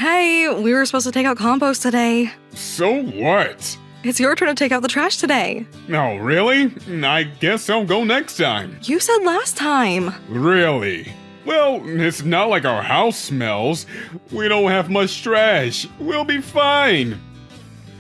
Hey, we were supposed to take out compost today. So what? It's your turn to take out the trash today. Oh, really? I guess I'll go next time. You said last time. Really? Well, it's not like our house smells. We don't have much trash. We'll be fine.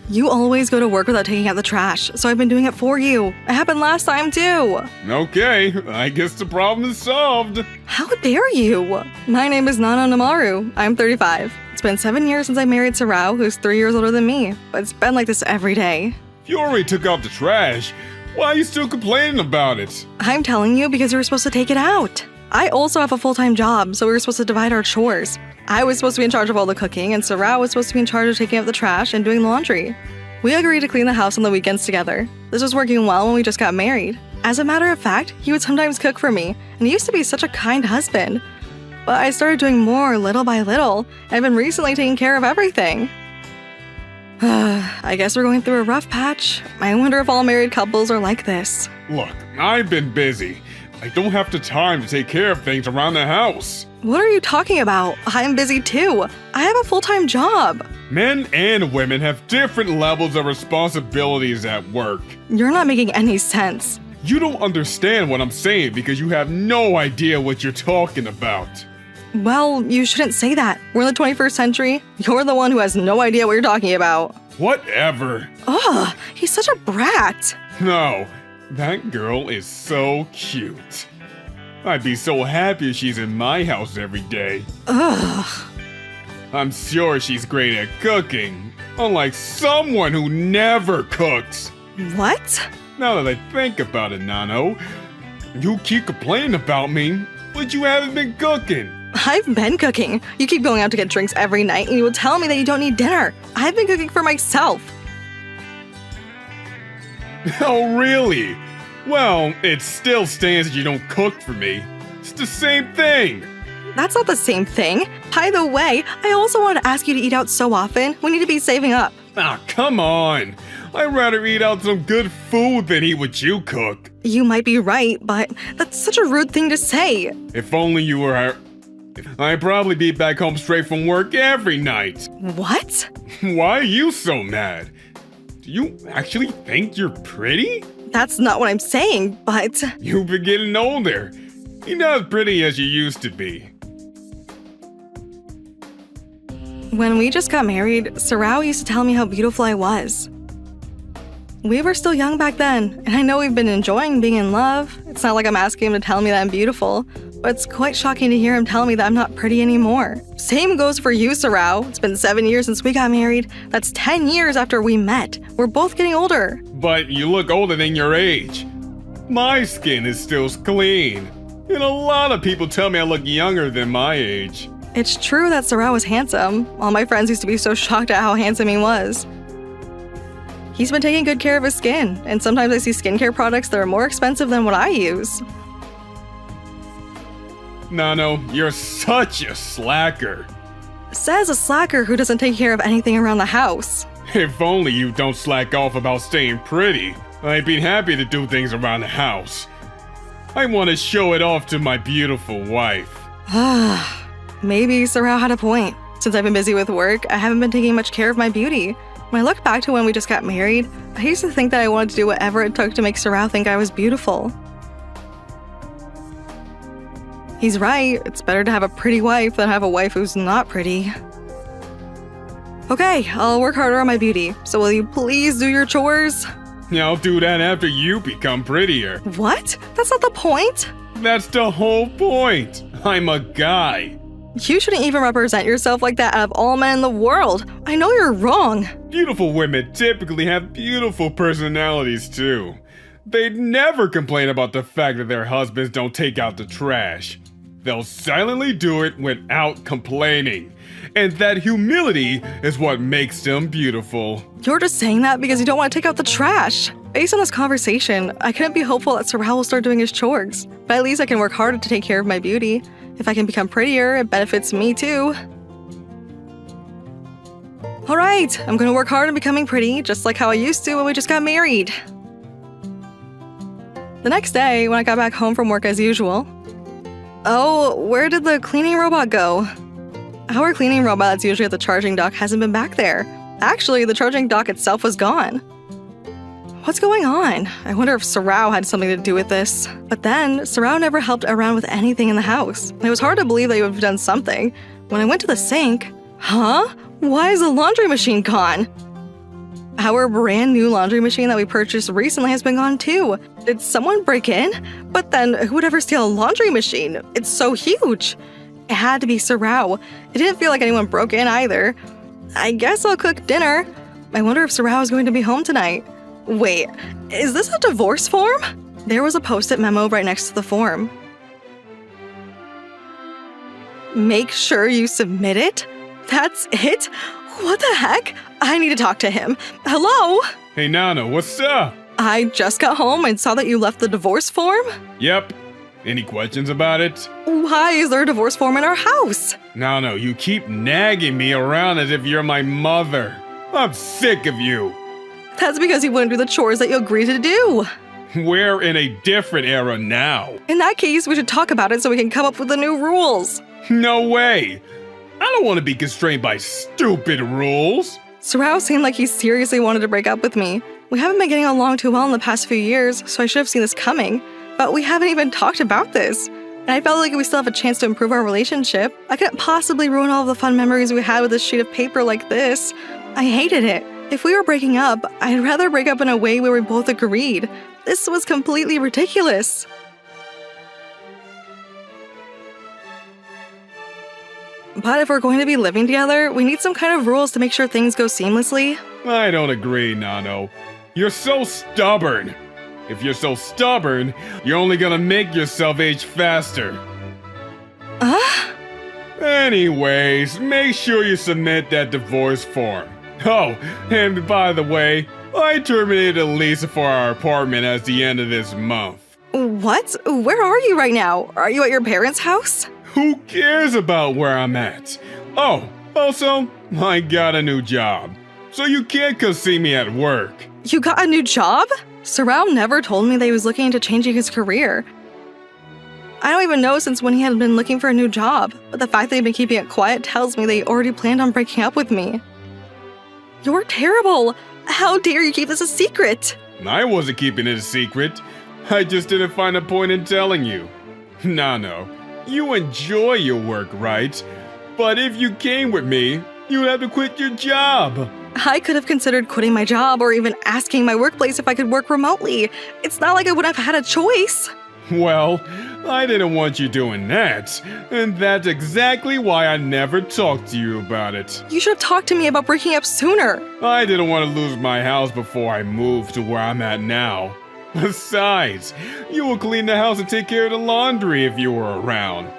You always go to work without taking out the trash, so I've been doing it for you. It happened last time too. Okay, I guess the problem is solved. How dare you? My name is Nana Namaru. I'm 35. It's been 7 years since I married Sarao, who's 3 years older than me, but it's been like this every day. You already took out the trash. Why are you still complaining about it? I'm telling you because you were supposed to take it out. I also have a full-time job, so we were supposed to divide our chores. I was supposed to be in charge of all the cooking, and Sarao was supposed to be in charge of taking out the trash and doing laundry. We agreed to clean the house on the weekends together. This was working well when we just got married. As a matter of fact, he would sometimes cook for me, and he used to be such a kind husband. But I started doing more little by little, and I've been recently taking care of everything. I guess we're going through a rough patch. I wonder if all married couples are like this. Look, I've been busy. I don't have the time to take care of things around the house. What are you talking about? I'm busy too. I have a full-time job. Men and women have different levels of responsibilities at work. You're not making any sense. You don't understand what I'm saying because you have no idea what you're talking about. Well, you shouldn't say that. We're in the 21st century. You're the one who has no idea what you're talking about. Whatever. Ugh, he's such a brat. No, that girl is so cute. I'd be so happy if she's in my house every day. Ugh. I'm sure she's great at cooking, unlike someone who never cooks. What? Now that I think about it, Nano, you keep complaining about me, but you haven't been cooking. I've been cooking. You keep going out to get drinks every night and you will tell me that you don't need dinner. I've been cooking for myself. Oh, really? Well, it still stands that you don't cook for me. It's the same thing. That's not the same thing. By the way, I also want to ask you to eat out so often. We need to be saving up. Ah, come on. I'd rather eat out some good food than eat what you cook. You might be right, but that's such a rude thing to say. If only you were... I'd probably be back home straight from work every night. What? Why are you so mad? Do you actually think you're pretty? That's not what I'm saying, but... You've been getting older. You're not as pretty as you used to be. When we just got married, Sarao used to tell me how beautiful I was. We were still young back then, and I know we've been enjoying being in love. It's not like I'm asking him to tell me that I'm beautiful, but it's quite shocking to hear him tell me that I'm not pretty anymore. Same goes for you, Sarao. It's been 7 years since we got married. That's 10 years after we met. We're both getting older. But you look older than your age. My skin is still clean, and a lot of people tell me I look younger than my age. It's true that Sarao is handsome. All my friends used to be so shocked at how handsome he was. He's been taking good care of his skin, and sometimes I see skincare products that are more expensive than what I use. Nano, you're such a slacker. Says a slacker who doesn't take care of anything around the house. If only you don't slack off about staying pretty. I'd be happy to do things around the house. I want to show it off to my beautiful wife. Maybe Sarao had a point. Since I've been busy with work, I haven't been taking much care of my beauty. When I look back to when we just got married, I used to think that I wanted to do whatever it took to make Sarao think I was beautiful. He's right, it's better to have a pretty wife than have a wife who's not pretty. Okay, I'll work harder on my beauty, so will you please do your chores? I'll do that after you become prettier. What? That's not the point! That's the whole point. I'm a guy. You shouldn't even represent yourself like that out of all men in the world. I know you're wrong. Beautiful women typically have beautiful personalities too. They'd never complain about the fact that their husbands don't take out the trash. They'll silently do it without complaining. And that humility is what makes them beautiful. You're just saying that because you don't want to take out the trash. Based on this conversation, I couldn't be hopeful that Sarao will start doing his chores. But at least I can work harder to take care of my beauty. If I can become prettier, it benefits me too. Alright, I'm gonna work hard on becoming pretty, just like how I used to when we just got married. The next day, when I got back home from work as usual... Oh, where did the cleaning robot go? Our cleaning robot that's usually at the charging dock hasn't been back there. Actually, the charging dock itself was gone. What's going on? I wonder if Sarao had something to do with this. But then, Sarao never helped around with anything in the house. It was hard to believe that he would have done something. When I went to the sink, huh? Why is the laundry machine gone? Our brand new laundry machine that we purchased recently has been gone too. Did someone break in? But then, who would ever steal a laundry machine? It's so huge. It had to be Sarao. It didn't feel like anyone broke in either. I guess I'll cook dinner. I wonder if Sarao is going to be home tonight. Wait, is this a divorce form? There was a post-it memo right next to the form. Make sure you submit it? That's it? What the heck? I need to talk to him. Hello? Hey, Nana, what's up? I just got home and saw that you left the divorce form. Yep. Any questions about it? Why is there a divorce form in our house? No, you keep nagging me around as if you're my mother. I'm sick of you. That's because you wouldn't do the chores that you agreed to do. We're in a different era now. In that case, we should talk about it so we can come up with the new rules. No way. I don't want to be constrained by stupid rules. Sarao seemed like he seriously wanted to break up with me. We haven't been getting along too well in the past few years, so I should have seen this coming. But we haven't even talked about this. And I felt like we still have a chance to improve our relationship. I couldn't possibly ruin all of the fun memories we had with a sheet of paper like this. I hated it. If we were breaking up, I'd rather break up in a way where we both agreed. This was completely ridiculous. But if we're going to be living together, we need some kind of rules to make sure things go seamlessly. I don't agree, Nano. You're so stubborn. If you're so stubborn, you're only gonna make yourself age faster. Anyways, make sure you submit that divorce form. Oh, and by the way, I terminated a lease for our apartment at the end of this month. What? Where are you right now? Are you at your parents' house? Who cares about where I'm at? Oh, also, I got a new job, so you can't come see me at work. You got a new job? Sarao never told me that he was looking into changing his career. I don't even know since when he had been looking for a new job, but the fact that he'd been keeping it quiet tells me that he already planned on breaking up with me. You're terrible! How dare you keep this a secret? I wasn't keeping it a secret. I just didn't find a point in telling you. Nano, you enjoy your work, right? But if you came with me, you'd have to quit your job. I could have considered quitting my job or even asking my workplace if I could work remotely. It's not like I would have had a choice. Well, I didn't want you doing that, and that's exactly why I never talked to you about it. You should have talked to me about breaking up sooner. I didn't want to lose my house before I moved to where I'm at now. Besides, you will clean the house and take care of the laundry if you were around.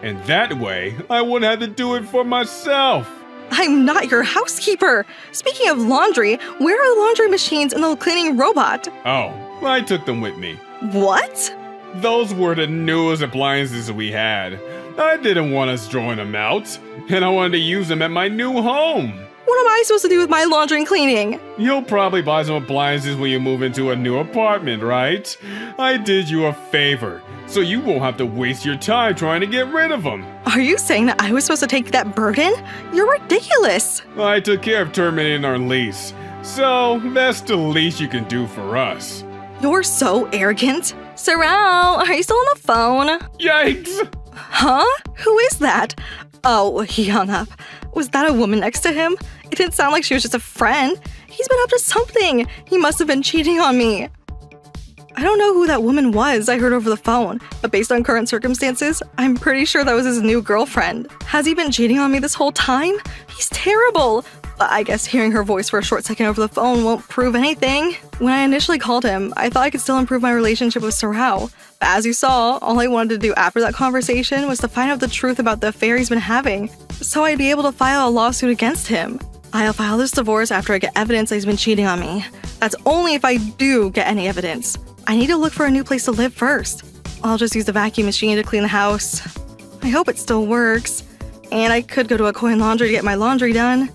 And that way, I wouldn't have to do it for myself. I'm not your housekeeper. Speaking of laundry, where are the laundry machines and the cleaning robot? Oh, I took them with me. What? Those were the newest appliances we had. I didn't want us throwing them out, and I wanted to use them at my new home. What am I supposed to do with my laundry and cleaning? You'll probably buy some appliances when you move into a new apartment, right? I did you a favor, so you won't have to waste your time trying to get rid of them. Are you saying that I was supposed to take that burden? You're ridiculous. I took care of terminating our lease, so that's the least you can do for us. You're so arrogant. Sarao, are you still on the phone? Yikes! Huh? Who is that? Oh, he hung up. Was that a woman next to him? It didn't sound like she was just a friend. He's been up to something. He must have been cheating on me. I don't know who that woman was I heard over the phone, but based on current circumstances, I'm pretty sure that was his new girlfriend. Has he been cheating on me this whole time? He's terrible. But I guess hearing her voice for a short second over the phone won't prove anything. When I initially called him, I thought I could still improve my relationship with Sarao. But as you saw, all I wanted to do after that conversation was to find out the truth about the affair he's been having, so I'd be able to file a lawsuit against him. I'll file this divorce after I get evidence that he's been cheating on me. That's only if I do get any evidence. I need to look for a new place to live first. I'll just use the vacuum machine to clean the house. I hope it still works. And I could go to a coin laundry to get my laundry done.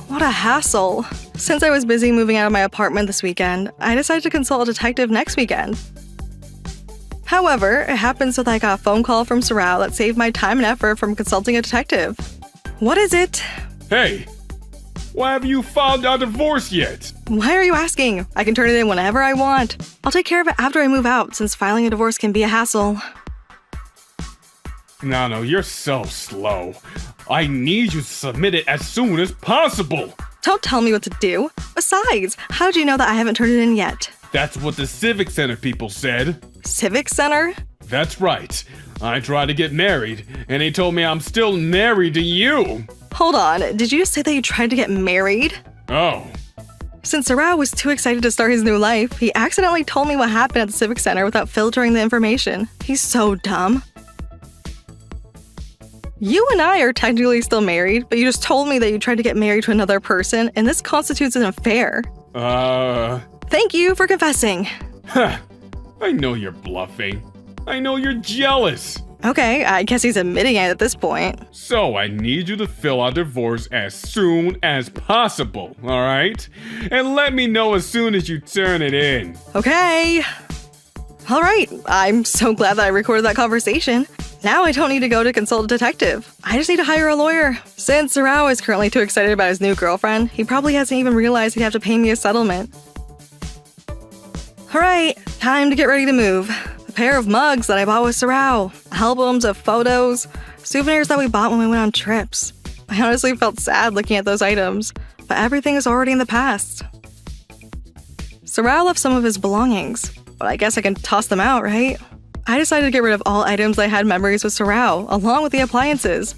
What a hassle. Since I was busy moving out of my apartment this weekend, I decided to consult a detective next weekend. However, it happens that I got a phone call from Sorrel that saved my time and effort from consulting a detective. What is it? Hey, why have you filed our divorce yet? Why are you asking? I can turn it in whenever I want. I'll take care of it after I move out, since filing a divorce can be a hassle. No, you're so slow. I need you to submit it as soon as possible. Don't tell me what to do. Besides, how do you know that I haven't turned it in yet? That's what the Civic Center people said. Civic Center? That's right. I tried to get married, and they told me I'm still married to you. Hold on, did you just say that you tried to get married? Oh. Since Sorrel was too excited to start his new life, he accidentally told me what happened at the Civic Center without filtering the information. He's so dumb. You and I are technically still married, but you just told me that you tried to get married to another person, and this constitutes an affair. Thank you for confessing. Huh. I know you're bluffing. I know you're jealous. Okay, I guess he's admitting it at this point. So I need you to fill out divorce as soon as possible, alright? And let me know as soon as you turn it in. Okay. Alright, I'm so glad that I recorded that conversation. Now I don't need to go to consult a detective. I just need to hire a lawyer. Since Sorrel is currently too excited about his new girlfriend, he probably hasn't even realized he'd have to pay me a settlement. Alright, time to get ready to move. A pair of mugs that I bought with Sorrel, albums of photos, souvenirs that we bought when we went on trips. I honestly felt sad looking at those items, but everything is already in the past. Sorrel left some of his belongings, but I guess I can toss them out, right? I decided to get rid of all items I had memories with Sorrel, along with the appliances.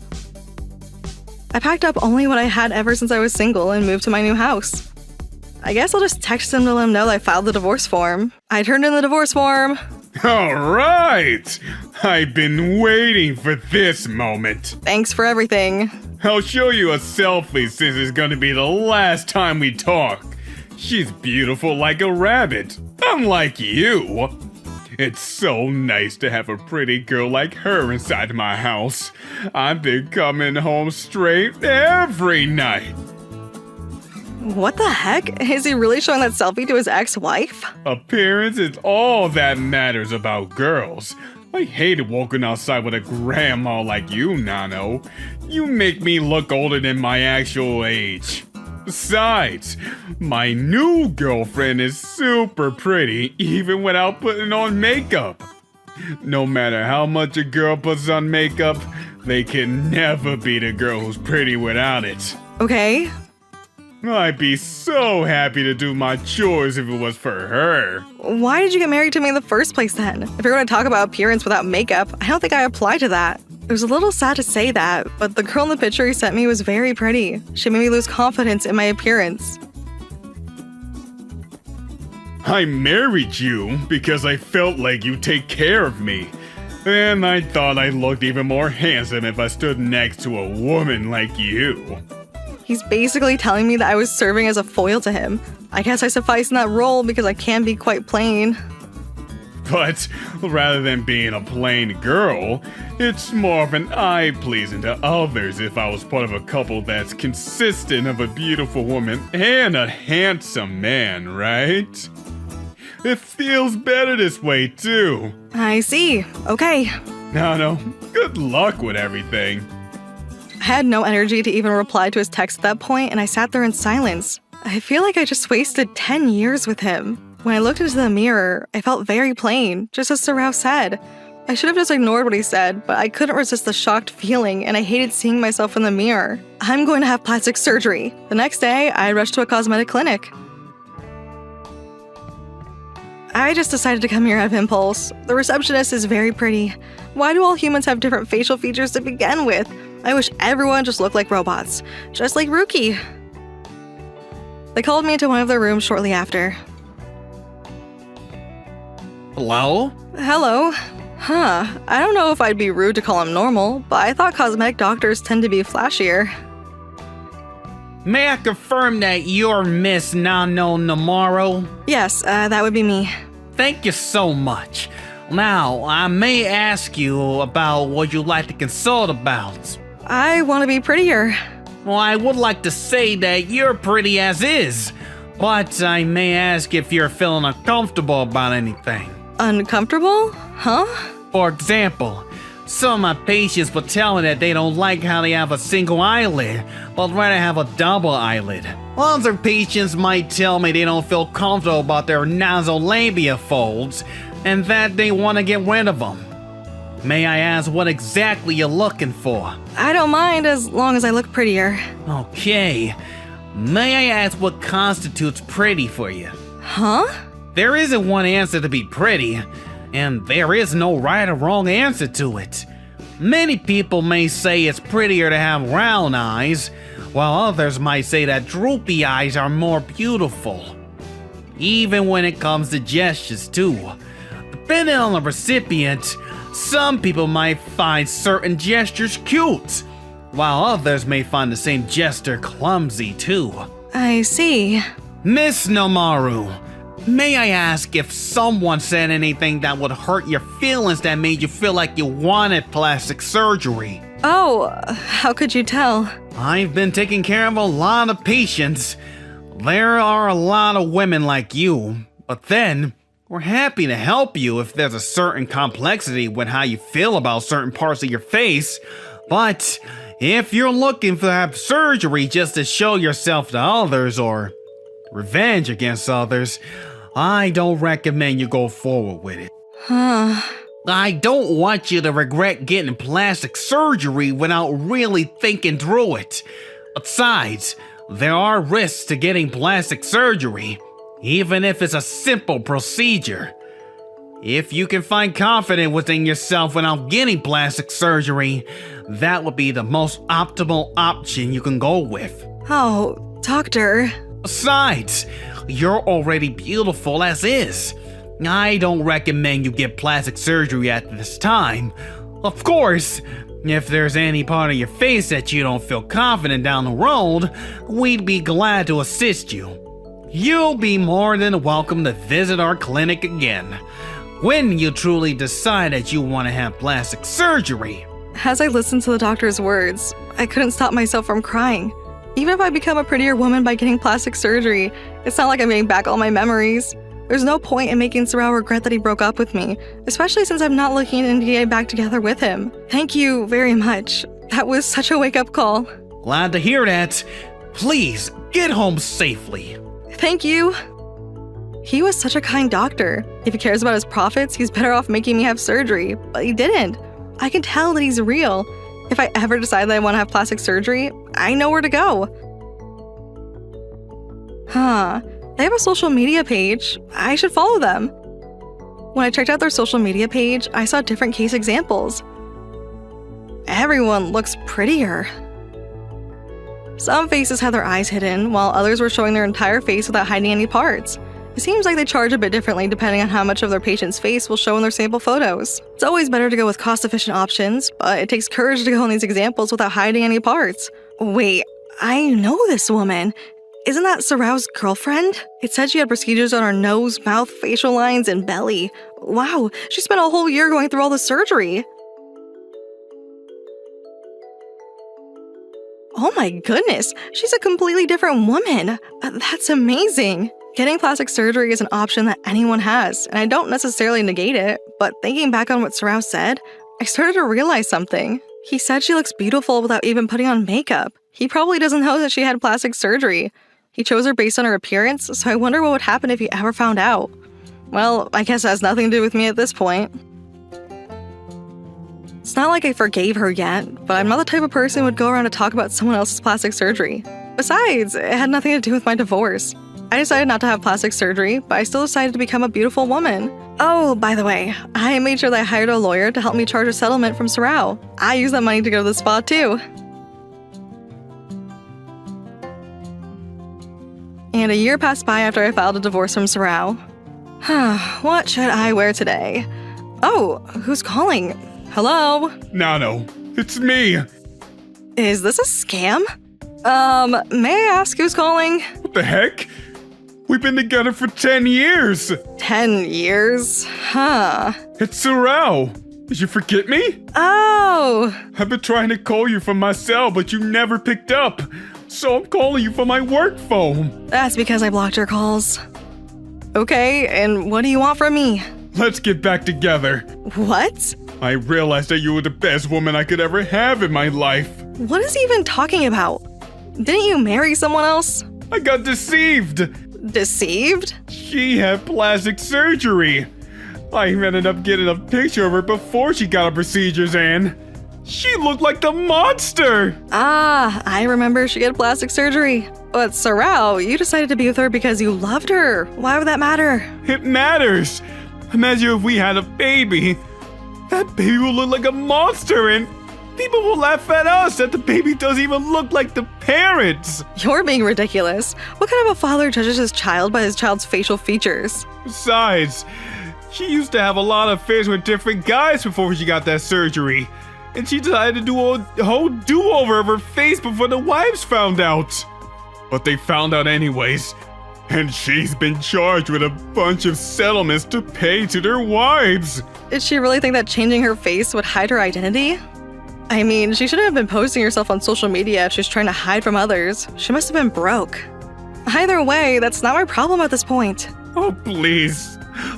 I packed up only what I had ever since I was single and moved to my new house. I guess I'll just text him to let him know that I filed the divorce form. I turned in the divorce form. Alright! I've been waiting for this moment. Thanks for everything. I'll show you a selfie since it's gonna be the last time we talk. She's beautiful like a rabbit, unlike you. It's so nice to have a pretty girl like her inside my house. I've been coming home straight every night. What the heck? Is he really showing that selfie to his ex-wife? Appearance is all that matters about girls. I hated walking outside with a grandma like you, Nano. You make me look older than my actual age. Besides, my new girlfriend is super pretty even without putting on makeup. No matter how much a girl puts on makeup, they can never beat a girl who's pretty without it. Okay. I'd be so happy to do my chores if it was for her. Why did you get married to me in the first place then? If you're going to talk about appearance without makeup, I don't think I apply to that. It was a little sad to say that, but the girl in the picture he sent me was very pretty. She made me lose confidence in my appearance. I married you because I felt like you'd take care of me. And I thought I looked even more handsome if I stood next to a woman like you. He's basically telling me that I was serving as a foil to him. I guess I suffice in that role because I can be quite plain. But rather than being a plain girl, it's more of an eye-pleasing to others if I was part of a couple that's consistent of a beautiful woman and a handsome man, right? It feels better this way, too. I see. Okay. No, good luck with everything. I had no energy to even reply to his text at that point, and I sat there in silence. I feel like I just wasted 10 years with him. When I looked into the mirror, I felt very plain, just as Sorrel said. I should have just ignored what he said, but I couldn't resist the shocked feeling, and I hated seeing myself in the mirror. I'm going to have plastic surgery. The next day, I rushed to a cosmetic clinic. I just decided to come here out of impulse. The receptionist is very pretty. Why do all humans have different facial features to begin with? I wish everyone just looked like robots, just like Rookie. They called me into one of their rooms shortly after. Hello? Hello. I don't know if I'd be rude to call him normal, but I thought cosmetic doctors tend to be flashier. May I confirm that you're Miss Nano Namaro? Yes, that would be me. Thank you so much. Now, I may ask you about what you'd like to consult about. I want to be prettier. Well, I would like to say that you're pretty as is, but I may ask if you're feeling uncomfortable about anything. Uncomfortable? Huh? For example, some of my patients will tell me that they don't like how they have a single eyelid, but rather have a double eyelid. Other patients might tell me they don't feel comfortable about their nasolabia folds, and that they want to get rid of them. May I ask what exactly you're looking for? I don't mind as long as I look prettier. Okay. May I ask what constitutes pretty for you? Huh? There isn't one answer to be pretty, and there is no right or wrong answer to it. Many people may say it's prettier to have round eyes, while others might say that droopy eyes are more beautiful. Even when it comes to gestures too. Depending on the recipient, some people might find certain gestures cute, while others may find the same gesture clumsy too. I see. Miss Nomaru, may I ask if someone said anything that would hurt your feelings that made you feel like you wanted plastic surgery? Oh, how could you tell? I've been taking care of a lot of patients. There are a lot of women like you, but then we're happy to help you if there's a certain complexity with how you feel about certain parts of your face. But if you're looking to have surgery just to show yourself to others or revenge against others, I don't recommend you go forward with it. I don't want you to regret getting plastic surgery without really thinking through it. Besides, there are risks to getting plastic surgery, even if it's a simple procedure. If you can find confidence within yourself without getting plastic surgery, that would be the most optimal option you can go with. Oh, doctor. Besides, you're already beautiful as is. I don't recommend you get plastic surgery at this time. Of course, if there's any part of your face that you don't feel confident down the road, we'd be glad to assist you. You'll be more than welcome to visit our clinic again when you truly decide that you want to have plastic surgery. As I listened to the doctor's words, I couldn't stop myself from crying. Even if I become a prettier woman by getting plastic surgery, it's not like I'm getting back all my memories. There's no point in making Sorrel regret that he broke up with me, especially since I'm not looking to get back together with him. Thank you very much. That was such a wake-up call. Glad to hear that. Please, get home safely. Thank you. He was such a kind doctor. If he cares about his profits, he's better off making me have surgery, but he didn't. I can tell that he's real. If I ever decide that I want to have plastic surgery, I know where to go. They have a social media page. I should follow them. When I checked out their social media page, I saw different case examples. Everyone looks prettier. Some faces had their eyes hidden, while others were showing their entire face without hiding any parts. It seems like they charge a bit differently depending on how much of their patient's face will show in their sample photos. It's always better to go with cost-efficient options, but it takes courage to go in these examples without hiding any parts. Wait, I know this woman. Isn't that Sarao's girlfriend? It said she had procedures on her nose, mouth, facial lines, and belly. Wow, she spent a whole year going through all the surgery. Oh my goodness, she's a completely different woman. That's amazing. Getting plastic surgery is an option that anyone has, and I don't necessarily negate it, but thinking back on what Sarao said, I started to realize something. He said she looks beautiful without even putting on makeup. He probably doesn't know that she had plastic surgery. He chose her based on her appearance, so I wonder what would happen if he ever found out. Well, I guess it has nothing to do with me at this point. It's not like I forgave her yet, but I'm not the type of person who would go around to talk about someone else's plastic surgery. Besides, it had nothing to do with my divorce. I decided not to have plastic surgery, but I still decided to become a beautiful woman. Oh, by the way, I made sure that I hired a lawyer to help me charge a settlement from Sarao. I used that money to go to the spa too. And a year passed by after I filed a divorce from Sarao. What should I wear today? Oh, who's calling? Hello? Nano, it's me. Is this a scam? May I ask who's calling? What the heck? We've been together for 10 years. 10 years? Huh. It's Sarao. Did you forget me? Oh. I've been trying to call you from my cell, but you never picked up. So I'm calling you from my work phone. That's because I blocked your calls. Okay, and what do you want from me? Let's get back together. What? I realized that you were the best woman I could ever have in my life. What is he even talking about? Didn't you marry someone else? I got deceived. Deceived? She had plastic surgery. I ended up getting a picture of her before she got her procedures, and she looked like the monster. Ah, I remember she had plastic surgery. But Sarao, you decided to be with her because you loved her. Why would that matter? It matters. Imagine if we had a baby. That baby will look like a monster, and people will laugh at us that the baby doesn't even look like the parents. You're being ridiculous. What kind of a father judges his child by his child's facial features? Besides, she used to have a lot of affairs with different guys before she got that surgery. And she decided to do a whole do-over of her face before the wives found out. But they found out anyways. And she's been charged with a bunch of settlements to pay to their wives. Did she really think that changing her face would hide her identity? I mean, she shouldn't have been posting herself on social media if she's trying to hide from others. She must have been broke. Either way, that's not my problem at this point. Oh, please.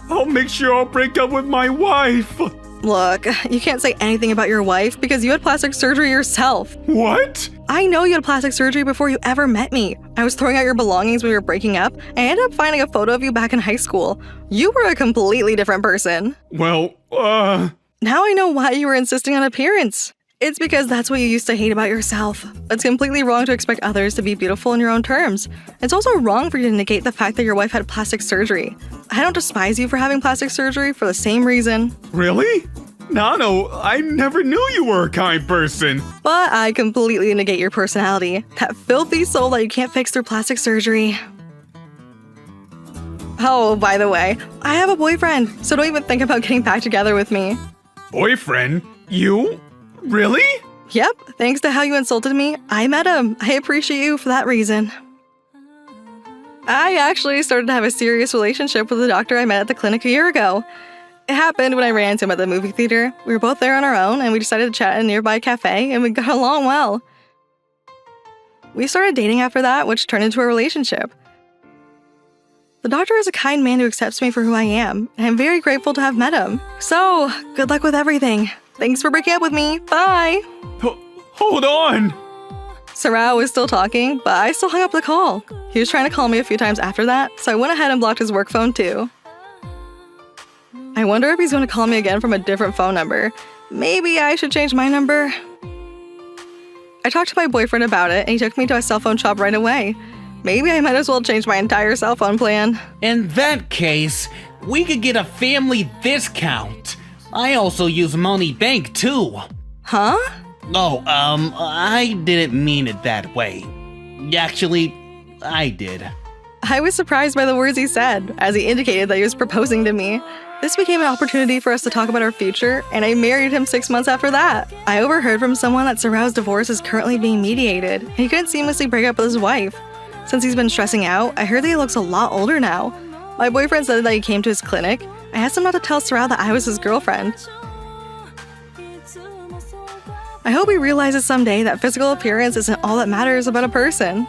I'll make sure I'll break up with my wife. Look, you can't say anything about your wife because you had plastic surgery yourself. What? I know you had plastic surgery before you ever met me. I was throwing out your belongings when we were breaking up, and I ended up finding a photo of you back in high school. You were a completely different person. Well, Now I know why you were insisting on appearance. It's because that's what you used to hate about yourself. It's completely wrong to expect others to be beautiful in your own terms. It's also wrong for you to negate the fact that your wife had plastic surgery. I don't despise you for having plastic surgery for the same reason. Really? Nano, I never knew you were a kind person. But I completely negate your personality. That filthy soul that you can't fix through plastic surgery. Oh, by the way, I have a boyfriend, so don't even think about getting back together with me. Boyfriend? You? Really? Yep, thanks to how you insulted me, I met him. I appreciate you for that reason. I actually started to have a serious relationship with a doctor I met at the clinic a year ago. It happened when I ran into him at the movie theater. We were both there on our own, and we decided to chat at a nearby cafe, and we got along well. We started dating after that, which turned into a relationship. The doctor is a kind man who accepts me for who I am, and I'm very grateful to have met him. So, good luck with everything. Thanks for breaking up with me. Bye! Hold on! Sarao was still talking, but I still hung up the call. He was trying to call me a few times after that, so I went ahead and blocked his work phone too. I wonder if he's going to call me again from a different phone number. Maybe I should change my number. I talked to my boyfriend about it, and he took me to a cell phone shop right away. Maybe I might as well change my entire cell phone plan. In that case, we could get a family discount. I also use Money Bank too. Huh? Oh, I didn't mean it that way. Actually, I did. I was surprised by the words he said, as he indicated that he was proposing to me. This became an opportunity for us to talk about our future, and I married him 6 months after that. I overheard from someone that Sarao's divorce is currently being mediated, and he couldn't seamlessly break up with his wife. Since he's been stressing out, I heard that he looks a lot older now. My boyfriend said that he came to his clinic. I asked him not to tell Sarao that I was his girlfriend. I hope he realizes someday that physical appearance isn't all that matters about a person.